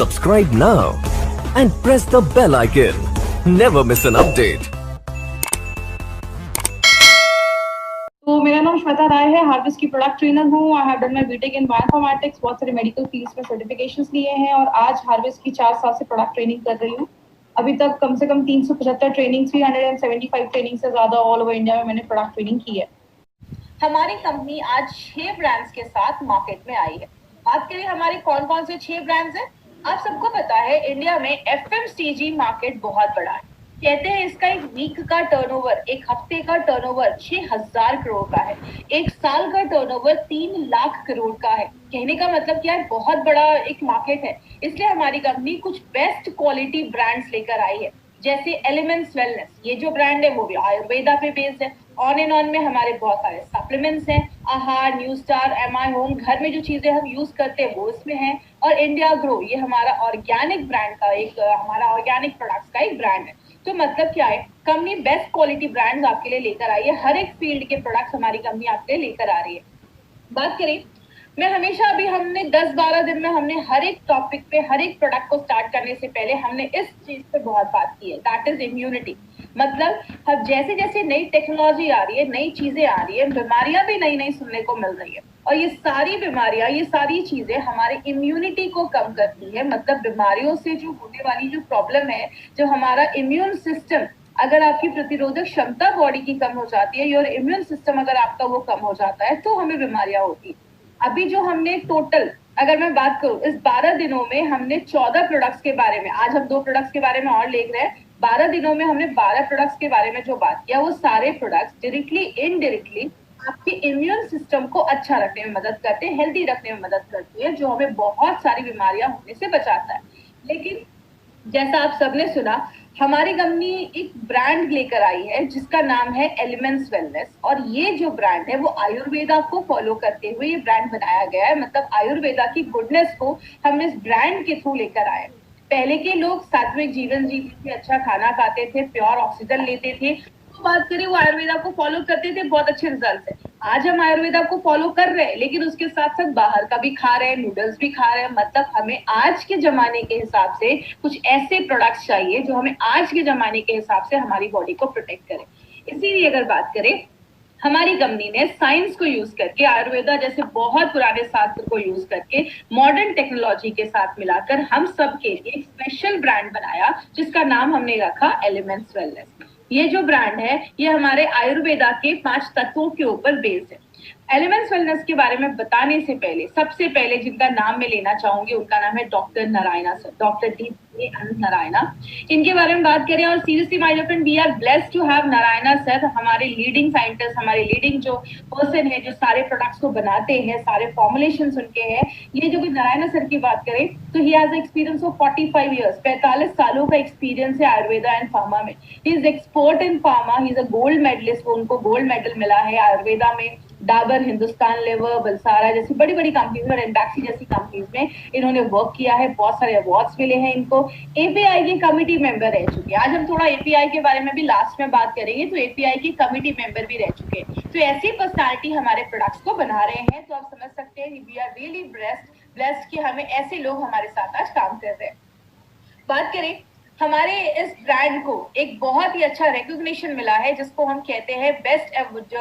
Subscribe now and press the bell icon. Never miss an update. तो मेरा नाम श्वेता राय है, हार्वेस्ट की प्रोडक्ट ट्रेनर हूँ। I have done my BTech in bioinformatics, बहुत सारे मेडिकल फील्ड्स में सर्टिफिकेशंस लिए हैं और आज हार्वेस्ट की 4 साल से प्रोडक्ट ट्रेनिंग कर रही हूँ। अभी तक कम से कम 375 ट्रेनिंग, 375 ट्रेनिंग से ज़्यादा ऑल ओवर इंडिया में मैंने प्रोडक्ट ट्रेनिंग की है। हमारी कंपनी आज 6 ब्रांड्स के साथ मार्केट में आई है। बात करें हमारे कौन कौन से 6 ब्रांड्स हैं। आप सबको पता है इंडिया में एफएमसीजी मार्केट बहुत बड़ा है। कहते हैं इसका एक वीक का टर्नओवर, एक हफ्ते का टर्नओवर 6000 करोड़ का है, एक साल का टर्नओवर 3 लाख करोड़ का है। कहने का मतलब क्या है, बहुत बड़ा एक मार्केट है। इसलिए हमारी कंपनी कुछ बेस्ट क्वालिटी ब्रांड्स लेकर आई है, जैसे एलिमेंट्स वेलनेस। ये जो ब्रांड है वो भी आयुर्वेदा पे बेस्ड है। ऑन एंड ऑन में हमारे बहुत सारे सप्लीमेंट्स हैं, आहार, न्यू स्टार, एमआई होम, घर में जो चीजें हम यूज करते हैं वो इसमें है। और इंडिया ग्रो, ये हमारा ऑर्गेनिक ब्रांड का एक हमारा ऑर्गेनिक प्रोडक्ट्स का एक ब्रांड है। तो मतलब क्या है, कंपनी बेस्ट क्वालिटी ब्रांड्स आपके लिए लेकर आई है। हर एक फील्ड के प्रोडक्ट्स हमारी कंपनी आपके लिए लेकर आ रही है। बात करें, मैं हमेशा अभी हमने 10-12 दिन में हमने हर एक टॉपिक पे, हर एक प्रोडक्ट को स्टार्ट करने से पहले हमने इस चीज पे बहुत बात की है, दैट इज इम्यूनिटी। मतलब अब जैसे जैसे नई टेक्नोलॉजी आ रही है, नई चीजें आ रही है, बीमारियां भी नई नई सुनने को मिल रही है और ये सारी बीमारियां, ये सारी चीजें हमारे इम्यूनिटी को कम करती है। मतलब बीमारियों से जो होने वाली जो प्रॉब्लम है, जो हमारा इम्यून सिस्टम, अगर आपकी प्रतिरोधक क्षमता बॉडी की कम हो जाती है, योर इम्यून सिस्टम अगर आपका वो कम हो जाता है तो हमें बीमारियां होती है। अभी जो हमने टोटल, अगर मैं बात करूं, इस 12 दिनों में हमने 14 प्रोडक्ट्स के बारे में, आज हम 2 प्रोडक्ट्स के बारे में और देख रहे हैं। 12 दिनों में हमने 12 प्रोडक्ट्स के बारे में जो बात किया, वो सारे प्रोडक्ट्स डायरेक्टली इनडायरेक्टली आपके इम्यून सिस्टम को अच्छा रखने में मदद करते हैं, हेल्दी रखने में मदद करते हैं, जो हमें बहुत सारी बीमारियां होने से बचाता है। लेकिन जैसा आप सबने सुना, हमारी कंपनी एक ब्रांड लेकर आई है जिसका नाम है एलिमेंट्स वेलनेस। और ये जो ब्रांड है वो आयुर्वेदा को फॉलो करते हुए ये ब्रांड बनाया गया है। मतलब आयुर्वेदा की गुडनेस को हमने इस ब्रांड के थ्रू लेकर आए। पहले के लोग सात्विक जीवन जीते थे, अच्छा खाना खाते थे, प्योर ऑक्सीजन लेते थे, तो बात करें वो आयुर्वेदा को फॉलो करते थे, बहुत अच्छे रिजल्ट है। आज हम आयुर्वेदा को फॉलो कर रहे हैं, लेकिन उसके साथ साथ बाहर का भी खा रहे हैं, नूडल्स भी खा रहे हैं। मतलब हमें आज के जमाने के हिसाब से कुछ ऐसे प्रोडक्ट्स चाहिए जो हमें आज के जमाने के हिसाब से हमारी बॉडी को प्रोटेक्ट करें। इसीलिए अगर बात करें, हमारी कंपनी ने साइंस को यूज करके, आयुर्वेदा जैसे बहुत पुराने शास्त्र को यूज करके, मॉडर्न टेक्नोलॉजी के साथ मिलाकर हम सब के लिए एक स्पेशल ब्रांड बनाया जिसका नाम हमने रखा एलिमेंट्स वेलनेस। ये जो ब्रांड है ये हमारे आयुर्वेदा के 5 तत्वों के ऊपर बेस्ड है। एलिमेंट्स वेलनेस के बारे में बताने से पहले, सबसे पहले जिनका नाम मैं लेना चाहूंगी उनका नाम है doctor Narayana sir, doctor D Anant Narayana. इनके बारे में बात करें, और seriously my dear friend, we are blessed to have Narayana sir, हमारे लीडिंग साइंटिस्ट, हमारे लीडिंग जो पर्सन है, जो सारे प्रोडक्ट्स को बनाते हैं, सारे फॉर्मुलेशंस उनके हैं। ये जो नारायणा सर की बात करें तो he has experience of 45 years, 45 सालों का एक्सपीरियंस है आयुर्वेदा एंड फार्मा में। He is expert in pharma, he is a gold medalist, उनको गोल्ड मेडल मिला है आयुर्वेदा में। डाबर, हिंदुस्तान लेवर, बलसारा जैसी बड़ी बड़ी कंपनीज में और एंबैक्सी जैसी कंपनीज में इन्होंने वर्क किया है, बहुत सारे अवार्ड्स मिले हैं इनको। एपीआई के कमिटी मेंबर रह चुके हैं। आज हम थोड़ा एपीआई के बारे में भी लास्ट में बात करेंगे, तो एपीआई की कमिटी मेंबर भी रह चुके हैं। तो ऐसी पर्सनालिटी हमारे प्रोडक्ट्स को बना रहे हैं, तो आप समझ सकते हैं वी आर रियली ब्लेस्ड कि हमें ऐसे लोग हमारे साथ आज काम कर रहे हैं। बात करें, हमारे इस ब्रांड को एक बहुत ही अच्छा रिकॉग्निशन मिला है, जिसको हम कहते हैं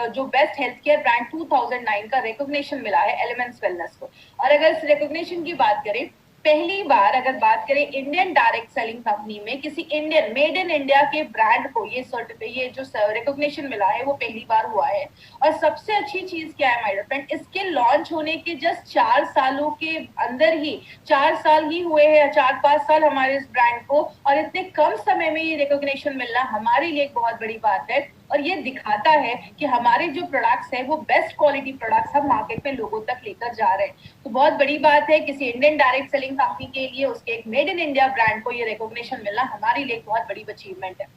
जो बेस्ट हेल्थ केयर ब्रांड 2009 का रिकॉग्निशन मिला है एलिमेंट्स वेलनेस को। और अगर इस रिकॉग्निशन की बात करें, पहली बार अगर बात करें इंडियन डायरेक्ट सेलिंग कंपनी में किसी इंडियन, मेड इन इंडिया के ब्रांड को ये जो रिकॉग्निशन मिला है वो पहली बार हुआ है। और सबसे अच्छी चीज क्या है माय डियर फ्रेंड, इसके लॉन्च होने के जस्ट 4 सालों के अंदर ही, 4 साल ही हुए हैं, 4-5 साल हमारे इस ब्रांड को, और इतने कम समय में ये रिकॉग्निशन मिलना हमारे लिए एक बहुत बड़ी बात है। और ये दिखाता है कि हमारे जो प्रोडक्ट्स हैं वो बेस्ट क्वालिटी प्रोडक्ट्स हम मार्केट में लोगों तक लेकर जा रहे हैं। तो बहुत बड़ी बात है किसी इंडियन डायरेक्ट सेलिंग कंपनी के लिए, उसके एक मेड इन इंडिया ब्रांड को ये रिकॉग्निशन मिलना हमारे लिए एक बहुत बड़ी अचीवमेंट है।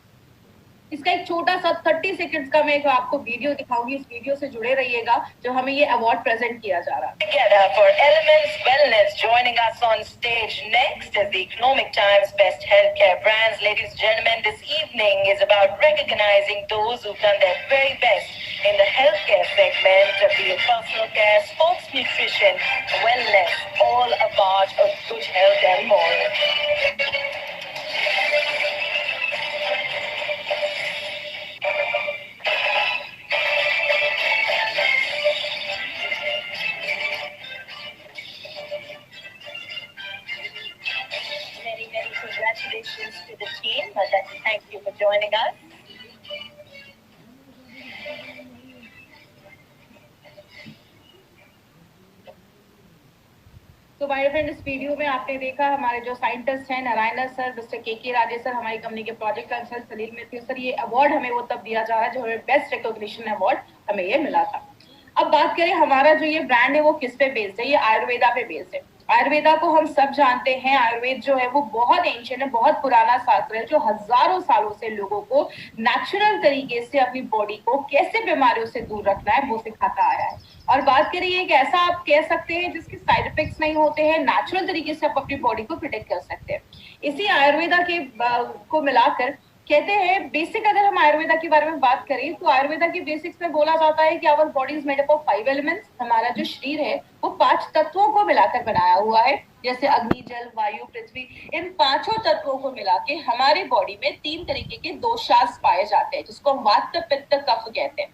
इसका एक छोटा सा 30 सेकंड्स का मैं आपको वीडियो दिखाऊंगी, इस वीडियो से जुड़े रहिएगा जो हमें ये अवार्ड प्रेजेंट किया जा रहा है। joining us on stage next is the Economic Times Best Healthcare Brands. Ladies and gentlemen, this evening is about recognizing those who've done their very best in the healthcare segment, be it personal care, sports nutrition, wellness, all about a good health and more. Many congratulations to the team. I'd like to thank you for joining us. तो my friend, इस video में आपने देखा हमारे जो scientist हैं Narayan sir, mister के Rajesh sir, हमारी कंपनी के प्रोजेक्ट कंसल्टेंट सलील मित्तल सर, ये अवार्ड हमें वो तब दिया जा रहा है जो हमें बेस्ट रिकॉग्निशन अवार्ड हमें ये मिला था। अब बात करें हमारा जो ये ब्रांड है वो किस पे बेस्ड है, ये आयुर्वेदा पे बेस्ड है। आयुर्वेदा को हम सब जानते हैं, आयुर्वेद जो है वो बहुत एंशिएंट है, बहुत पुराना शास्त्र है जो हजारों सालों से लोगों को नेचुरल तरीके से अपनी बॉडी को कैसे बीमारियों से दूर रखना है वो सिखाता आया है। और बात करें एक ऐसा आप कह सकते हैं जिसके साइड इफेक्ट्स नहीं होते हैं, नेचुरल तरीके से आप अपनी बॉडी को प्रोटेक्ट कर सकते हैं। इसी आयुर्वेदा के को मिलाकर कहते हैं बेसिक, अगर हम आयुर्वेदा के बारे में बात करें तो आयुर्वेदा के बेसिक्स में बोला जाता है कि our body is made up of 5 elements. हमारा जो शरीर है वो 5 तत्वों को मिलाकर बनाया हुआ है, जैसे अग्नि, जल, वायु, पृथ्वी। इन 5 तत्वों को मिला के हमारी बॉडी में 3 तरीके के दोषास पाए जाते हैं जिसको हम वात, पित्त, कफ कहते हैं।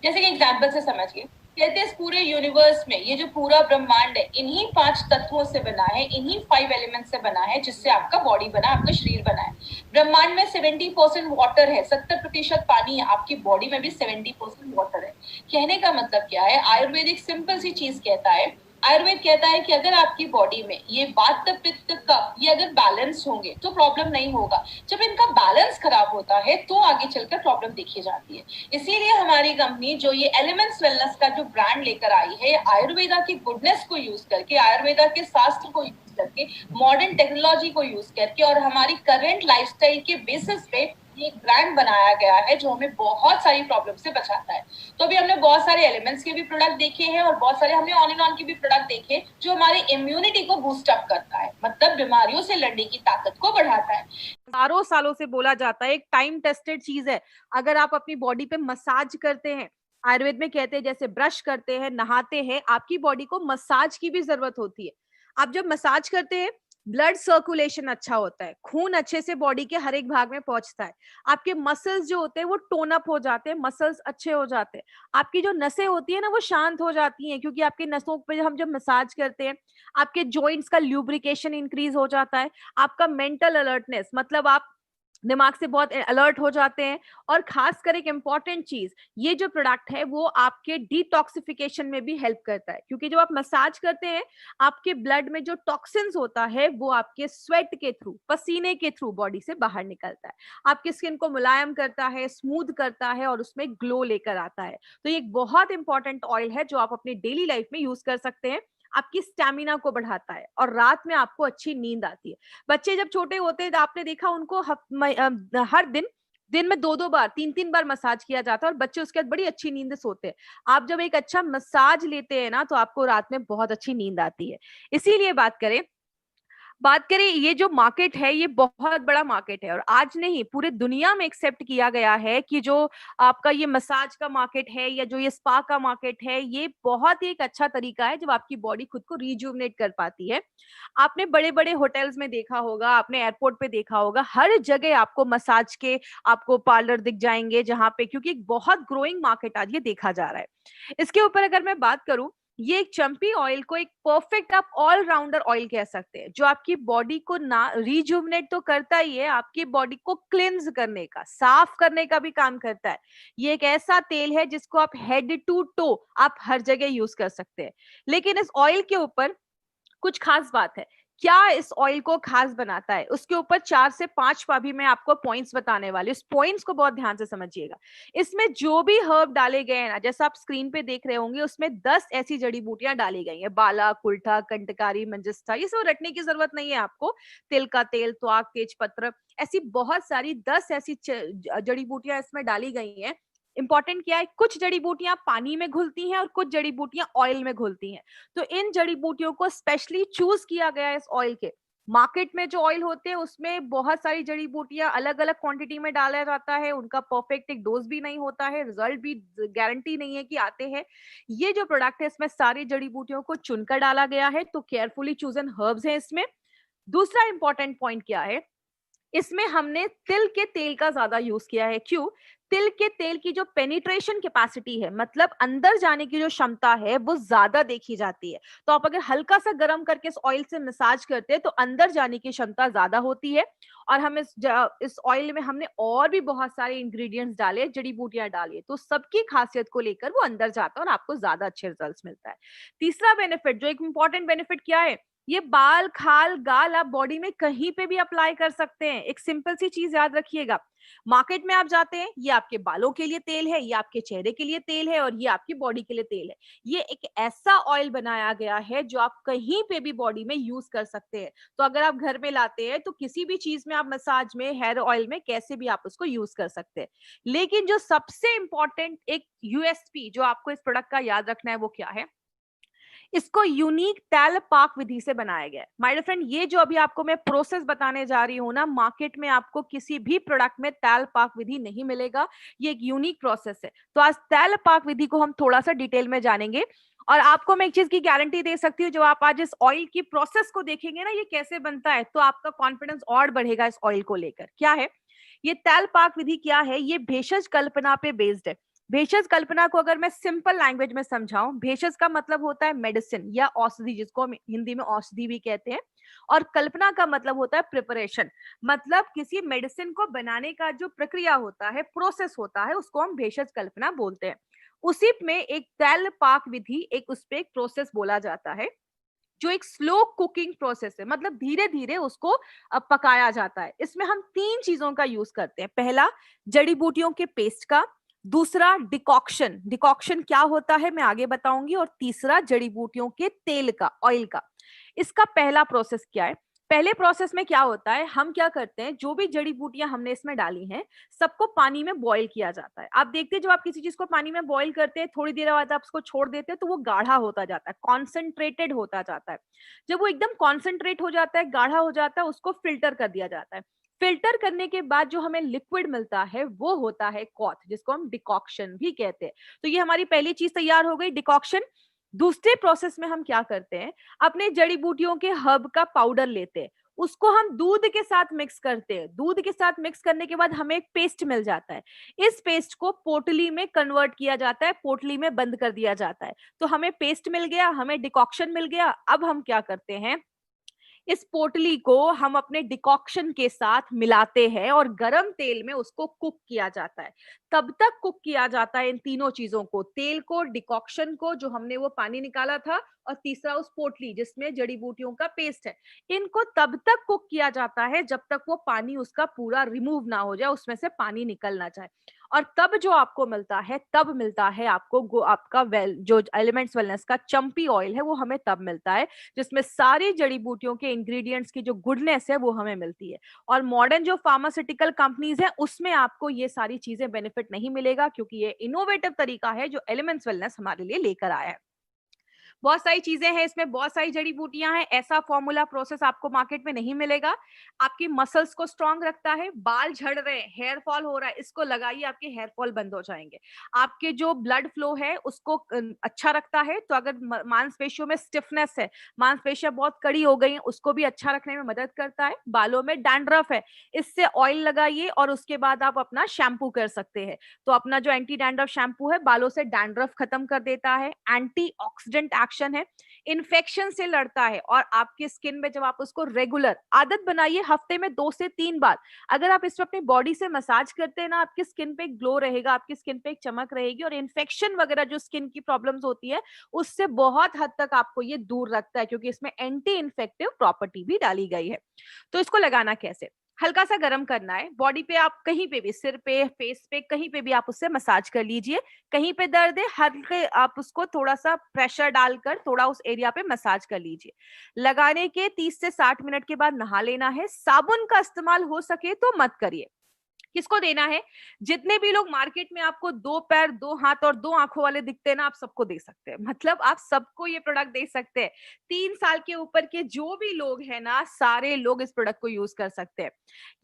जैसे कि एग्जाम्पल से समझिए, कहते हैं इस पूरे यूनिवर्स में ये जो पूरा ब्रह्मांड है इन्हीं 5 तत्वों से बना है, इन्हीं 5 एलिमेंट्स से बना है जिससे आपका बॉडी बना, आपका शरीर बना है। ब्रह्मांड में 70% वाटर है, 70% पानी है, आपकी बॉडी में भी 70% वाटर है। कहने का मतलब क्या है, आयुर्वेदिक सिंपल सी चीज कहता है, आयुर्वेद कहता है कि अगर आपकी बॉडी में ये वात, पित्त, कफ ये अगर बैलेंस होंगे तो प्रॉब्लम नहीं होगा। जब इनका बैलेंस खराब होता है तो आगे चलकर प्रॉब्लम देखी जाती है। इसीलिए हमारी कंपनी जो ये एलिमेंट्स वेलनेस का जो ब्रांड लेकर आई है, आयुर्वेदा की गुडनेस को यूज करके, आयुर्वेदा के शास्त्र को यूज करके, मॉडर्न टेक्नोलॉजी को यूज करके और हमारी करंट लाइफस्टाइल के बेसिस पे एक ब्रांड बनाया गया है जो हमें बहुत सारी प्रॉब्लम से बचाता है। तो अभी हमने बहुत सारे एलिमेंट्स के भी प्रोडक्ट देखे हैं और बहुत सारे हमने ऑन एंड ऑन के भी प्रोडक्ट देखे जो हमारी इम्यूनिटी को बूस्ट अप करता है, मतलब बीमारियों से लड़ने की ताकत को बढ़ाता है। हजारों सालों से बोला जाता है, एक टाइम टेस्टेड चीज है। अगर आप अपनी बॉडी पे मसाज करते हैं, आयुर्वेद में कहते हैं जैसे ब्रश करते हैं, नहाते हैं, आपकी बॉडी को मसाज की भी जरूरत होती है। आप जब मसाज करते हैं ब्लड सर्कुलेशन अच्छा होता है, खून अच्छे से बॉडी के हर एक भाग में पहुंचता है, आपके मसल्स जो होते हैं वो टोन अप हो जाते हैं, मसल्स अच्छे हो जाते हैं, आपकी जो नसें होती है ना वो शांत हो जाती हैं, क्योंकि आपके नसों पे हम जब मसाज करते हैं आपके जॉइंट्स का ल्यूब्रिकेशन इंक्रीज हो जाता है, आपका मेंटल अलर्टनेस, मतलब आप दिमाग से बहुत अलर्ट हो जाते हैं। और खासकर एक इंपॉर्टेंट चीज, ये जो प्रोडक्ट है वो आपके डिटॉक्सिफिकेशन में भी हेल्प करता है, क्योंकि जब आप मसाज करते हैं आपके ब्लड में जो टॉक्सिन्स होता है वो आपके स्वेट के थ्रू, पसीने के थ्रू बॉडी से बाहर निकलता है, आपकी स्किन को मुलायम करता है, स्मूथ करता है और उसमें ग्लो लेकर आता है। तो ये एक बहुत इंपॉर्टेंट ऑयल है जो आप अपनी डेली लाइफ में यूज कर सकते हैं, आपकी स्टैमिना को बढ़ाता है और रात में आपको अच्छी नींद आती है। बच्चे जब छोटे होते हैं तो आपने देखा उनको हर दिन में 2-2 बार, 3-3 बार मसाज किया जाता है और बच्चे उसके बाद बड़ी अच्छी नींद से सोते हैं। आप जब एक अच्छा मसाज लेते हैं ना तो आपको रात में बहुत अच्छी नींद आती है। इसीलिए बात करें ये जो मार्केट है ये बहुत बड़ा मार्केट है और आज नहीं पूरे दुनिया में एक्सेप्ट किया गया है कि जो आपका ये मसाज का मार्केट है या जो ये स्पा का मार्केट है ये बहुत ही एक अच्छा तरीका है जब आपकी बॉडी खुद को रिजुवनेट कर पाती है। आपने बड़े बड़े होटल्स में देखा होगा, आपने एयरपोर्ट पे देखा होगा, हर जगह आपको मसाज के आपको पार्लर दिख जाएंगे जहां पे, क्योंकि एक बहुत ग्रोइंग मार्केट आज ये देखा जा रहा है। इसके ऊपर अगर मैं बात करूं, ये एक चंपी ऑयल को एक परफेक्ट आप ऑलराउंडर ऑयल कह सकते हैं जो आपकी बॉडी को ना रिजुवनेट तो करता ही है, आपकी बॉडी को क्लिंज करने का, साफ करने का भी काम करता है। ये एक ऐसा तेल है जिसको आप हेड टू टो आप हर जगह यूज कर सकते हैं। लेकिन इस ऑयल के ऊपर कुछ खास बात है। क्या इस ऑयल को खास बनाता है उसके ऊपर 4 से 5 अभी मैं आपको पॉइंट्स बताने वाली हूँ। इस पॉइंट्स को बहुत ध्यान से समझिएगा। इसमें जो भी हर्ब डाले गए हैं ना, जैसा आप स्क्रीन पे देख रहे होंगे, उसमें 10 ऐसी जड़ी बूटियां डाली गई हैं, बाला, कुल्ठा, कंटकारी, मंजिस्था, ये सब रटने की जरूरत नहीं है आपको। तिल का तेल, त्वाक, तेज पत्र, ऐसी बहुत सारी 10 ऐसी जड़ी बूटियां इसमें डाली गई हैं। इंपॉर्टेंट क्या है, कुछ जड़ी बूटियां पानी में घुलती हैं और कुछ जड़ी बूटियां ऑयल में घुलती हैं। तो इन जड़ी बूटियों को स्पेशली चूज किया गया है इस ऑयल के। मार्केट में जो ऑयल होते हैं उसमें बहुत सारी जड़ी बूटियां अलग अलग क्वांटिटी में डाला जाता है, उनका परफेक्ट एक डोज भी नहीं होता है, रिजल्ट भी गारंटी नहीं है कि आते हैं। ये जो प्रोडक्ट है इसमें सारी जड़ी बूटियों को चुनकर डाला गया है, तो केयरफुली चूजन हर्ब्स हैं इसमें। दूसरा इंपॉर्टेंट पॉइंट क्या है, इसमें हमने तिल के तेल का ज्यादा यूज किया है। क्यों? तिल के तेल की जो पेनिट्रेशन कैपेसिटी है, मतलब अंदर जाने की जो क्षमता है, वो ज्यादा देखी जाती है। तो आप अगर हल्का सा गर्म करके इस ऑयल से मसाज करते हैं तो अंदर जाने की क्षमता ज्यादा होती है। और हम इस ऑयल में हमने और भी बहुत सारे इंग्रेडिएंट्स डाले, जड़ी बूटियां डाली, तो सबकी खासियत को लेकर वो अंदर जाता है और आपको ज्यादा अच्छे रिजल्ट्स मिलता है। तीसरा बेनिफिट, जो एक इंपॉर्टेंट बेनिफिट क्या है, ये बाल, खाल, गाल आप बॉडी में कहीं पे भी अप्लाई कर सकते हैं। एक सिंपल सी चीज याद रखिएगा, मार्केट में आप जाते हैं, ये आपके बालों के लिए तेल है, ये आपके चेहरे के लिए तेल है और ये आपकी बॉडी के लिए तेल है। ये एक ऐसा ऑयल बनाया गया है जो आप कहीं पे भी बॉडी में यूज कर सकते हैं। तो अगर आप घर में लाते हैं तो किसी भी चीज में, आप मसाज में, हेयर ऑयल में, कैसे भी आप उसको यूज कर सकते हैं। लेकिन जो सबसे इंपॉर्टेंट एक यूएसपी जो आपको इस प्रोडक्ट का याद रखना है वो क्या है, इसको यूनिक तैल पाक विधि से बनाया गया है। माय डियर फ्रेंड, ये जो अभी आपको मैं प्रोसेस बताने जा रही हूँ ना, मार्केट में आपको किसी भी प्रोडक्ट में तैल पाक विधि नहीं मिलेगा। ये एक यूनिक प्रोसेस है। तो आज तैल पाक विधि को हम थोड़ा सा डिटेल में जानेंगे और आपको मैं एक चीज की गारंटी दे सकती हूँ, जो आप आज इस ऑयल की प्रोसेस को देखेंगे ना, ये कैसे बनता है, तो आपका कॉन्फिडेंस और बढ़ेगा इस ऑयल को लेकर। क्या है ये तैल पाक विधि? क्या है ये? भेषज कल्पना पे बेस्ड है। भेषज कल्पना को अगर मैं सिंपल लैंग्वेज में समझाऊं, भेषज का मतलब होता है मेडिसिन या औषधि, जिसको हम हिंदी में औषधि भी कहते हैं। और कल्पना का मतलब होता है प्रिपरेशन, मतलब किसी मेडिसिन को बनाने का जो प्रक्रिया होता है, प्रोसेस होता है, उसको हम भेषज कल्पना बोलते हैं। उसी में एक तैल पाक विधि, एक उस पे एक प्रोसेस बोला जाता है, जो एक स्लो कुकिंग प्रोसेस है, मतलब धीरे धीरे उसको पकाया जाता है। इसमें हम तीन चीजों का यूज करते हैं। पहला, जड़ी बूटियों के पेस्ट का। दूसरा, डिकॉक्शन। डिकॉक्शन क्या होता है मैं आगे बताऊंगी। और तीसरा, जड़ी बूटियों के तेल का, ऑयल का। इसका पहला प्रोसेस क्या है? पहले प्रोसेस में क्या होता है, हम क्या करते हैं, जो भी जड़ी बूटियां हमने इसमें डाली हैं, सबको पानी में बॉईल किया जाता है। आप देखते हैं जब आप किसी चीज को पानी में बॉईल करते हैं, थोड़ी देर बाद आप उसको छोड़ देते हैं तो वो गाढ़ा होता जाता है, कॉन्सेंट्रेटेड होता जाता है। जब वो एकदम कॉन्सेंट्रेट हो जाता है, गाढ़ा हो जाता है, उसको फिल्टर कर दिया जाता है। फिल्टर करने के बाद जो हमें लिक्विड मिलता है वो होता है कॉथ, जिसको हम डिकॉक्शन भी कहते हैं। तो ये हमारी पहली चीज तैयार हो गई, डिकॉक्शन। दूसरे प्रोसेस में हम क्या करते हैं, अपने जड़ी बूटियों के हर्ब का पाउडर लेते हैं, उसको हम दूध के साथ मिक्स करते हैं। दूध के साथ मिक्स करने के बाद हमें एक पेस्ट मिल जाता है। इस पेस्ट को पोटली में कन्वर्ट किया जाता है, पोटली में बंद कर दिया जाता है। तो हमें पेस्ट मिल गया, हमें डिकॉक्शन मिल गया। अब हम क्या करते हैं, इस पोटली को हम अपने डिकॉक्शन के साथ मिलाते हैं और गरम तेल में उसको कुक किया जाता है। तब तक कुक किया जाता है इन तीनों चीजों को, तेल को, डिकॉक्शन को, जो हमने वो पानी निकाला था, और तीसरा उस पोटली जिसमें जड़ी बूटियों का पेस्ट है। इनको तब तक कुक किया जाता है जब तक वो पानी उसका पूरा रिमूव ना हो जाए, उसमें से पानी निकल ना जाए। और तब जो आपको मिलता है, तब मिलता है आपको आपका जो एलिमेंट्स वेलनेस का चंपी ऑयल है, वो हमें तब मिलता है जिसमें सारी जड़ी बूटियों के इंग्रेडिएंट्स की जो गुडनेस है वो हमें मिलती है। और मॉडर्न जो फार्मास्यूटिकल कंपनीज है उसमें आपको ये सारी चीजें बेनिफिट नहीं मिलेगा, क्योंकि ये इनोवेटिव तरीका है जो एलिमेंट्स वेलनेस हमारे लिए लेकर आया है। बहुत सारी चीजें हैं इसमें, बहुत सारी जड़ी बूटियां हैं। ऐसा फॉर्मूला प्रोसेस आपको मार्केट में नहीं मिलेगा। आपकी मसल्स को स्ट्रांग रखता है, बाल झड़ रहे हैं, हेयर फॉल हो रहा है, इसको लगाइए, आपके हेयर फॉल बंद हो जाएंगे। आपके जो ब्लड फ्लो है उसको अच्छा रखता है। तो अगर मांसपेशियों में स्टिफनेस है, मांसपेशियां बहुत कड़ी हो गई, उसको भी अच्छा रखने में मदद करता है। बालों में डैंड्रफ है, इससे ऑयल लगाइए और उसके बाद आप अपना शैम्पू कर सकते हैं। तो अपना जो एंटी डैंड्रफ शैम्पू है, बालों से डैंड्रफ खत्म कर देता है। एंटीऑक्सीडेंट एक्शन है, इन्फेक्शन से लड़ता है। और आपकी स्किन में जब आप उसको रेगुलर, आदत बनाइए हफ्ते में 2 से 3 बार, अगर आप इसको अपनी बॉडी से मसाज करते हैं ना, आपकी स्किन पे एक ग्लो रहेगा, आपकी स्किन पे एक चमक रहेगी। और इन्फेक्शन वगैरह जो स्किन की प्रॉब्लम्स होती है उससे बहुत हद तक आपको ये दूर रखता है, क्योंकि इसमें एंटी इन्फेक्टिव प्रॉपर्टी भी डाली गई है। तो इसको लगाना कैसे, हल्का सा गर्म करना है बॉडी पे, आप कहीं पे भी, सिर पे, फेस पे, कहीं पे भी आप उससे मसाज कर लीजिए। कहीं पे दर्द है, हल्के आप उसको थोड़ा सा प्रेशर डालकर थोड़ा उस एरिया पे मसाज कर लीजिए। लगाने के 30 से 60 मिनट के बाद नहा लेना है। साबुन का इस्तेमाल हो सके तो मत करिए। किसको देना है? जितने भी लोग मार्केट में आपको 2 पैर, 2 हाथ और 2 आंखों वाले दिखते हैं ना, आप सबको दे सकते हैं। मतलब आप सबको ये प्रोडक्ट दे सकते हैं। 3 साल के ऊपर के जो भी लोग हैं ना, सारे लोग इस प्रोडक्ट को यूज कर सकते हैं।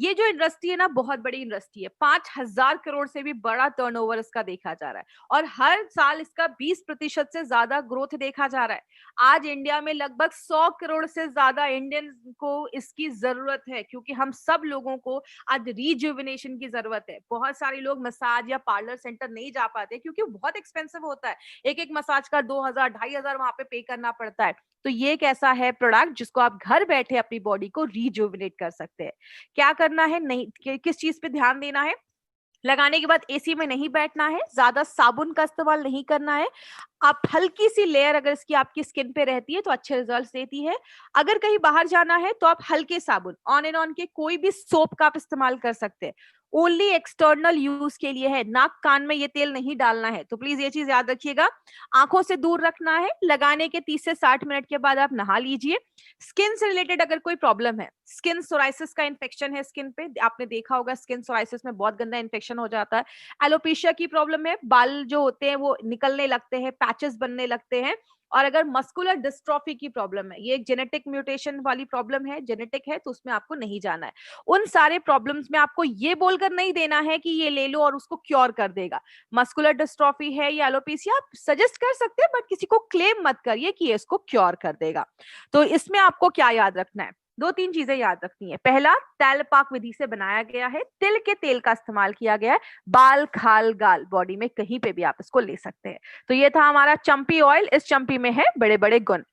ये जो इंडस्ट्री है ना, बहुत बड़ी इंडस्ट्री है। 5,000 करोड़ से भी बड़ा टर्नओवर इसका देखा जा रहा है और हर साल इसका 20% से ज्यादा ग्रोथ देखा जा रहा है। आज इंडिया में लगभग 100 करोड़ से ज्यादा इंडियन को इसकी जरूरत है, क्योंकि हम सब लोगों को आज रिजुविनेशन की जरूरत है। बहुत सारे लोग मसाज या पार्लर सेंटर नहीं जा पाते क्योंकि वो बहुत एक्सपेंसिव होता है। एक मसाज का 2,000 2,500 वहां पे करना पड़ता है। तो ये एक ऐसा है प्रोडक्ट जिसको आप घर बैठे अपनी बॉडी को रिजुविनेट कर सकते हैं। क्या करना है, नहीं किस चीज पे ध्यान देना है? लगाने के बाद एसी में नहीं बैठना है, ज्यादा साबुन का इस्तेमाल नहीं करना है। आप हल्की सी लेयर अगर इसकी आपकी स्किन पे रहती है तो अच्छे रिजल्ट्स देती है। अगर कहीं बाहर जाना है तो आप हल्के साबुन, ऑन एंड ऑन के कोई भी सोप का आप इस्तेमाल कर सकते हैं। ओनली एक्सटर्नल यूज के लिए है, नाक कान में ये तेल नहीं डालना है। तो प्लीज ये चीज याद रखिएगा। आंखों से दूर रखना है। लगाने के 30 से 60 मिनट के बाद आप नहा लीजिए। स्किन से रिलेटेड अगर कोई प्रॉब्लम है, स्किन सोराइसिस का इन्फेक्शन है स्किन पे, आपने देखा होगा स्किन सोराइसिस में बहुत गंदा इन्फेक्शन हो जाता है। एलोपेशिया की प्रॉब्लम है, बाल जो होते हैं वो निकलने लगते हैं, पैचेस बनने लगते हैं। और अगर मस्कुलर डिस्ट्रॉफी की प्रॉब्लम है, ये एक जेनेटिक म्यूटेशन वाली प्रॉब्लम है, जेनेटिक है, तो उसमें आपको नहीं जाना है। उन सारे प्रॉब्लम्स में आपको ये बोलकर नहीं देना है कि ये ले लो और उसको क्योर कर देगा। मस्कुलर डिस्ट्रॉफी है या एलोपेशिया, आप सजेस्ट कर सकते हैं बट किसी को क्लेम मत करिए कि ये इसको क्योर कर देगा। तो इसमें आपको क्या याद रखना है? 2-3 चीजें याद रखनी है। पहला, तैलपाक विधि से बनाया गया है, तिल के तेल का इस्तेमाल किया गया है। बाल, खाल, गाल, बॉडी में कहीं पे भी आप इसको ले सकते हैं। तो ये था हमारा चंपी ऑयल। इस चंपी में है बड़े बड़े गुण।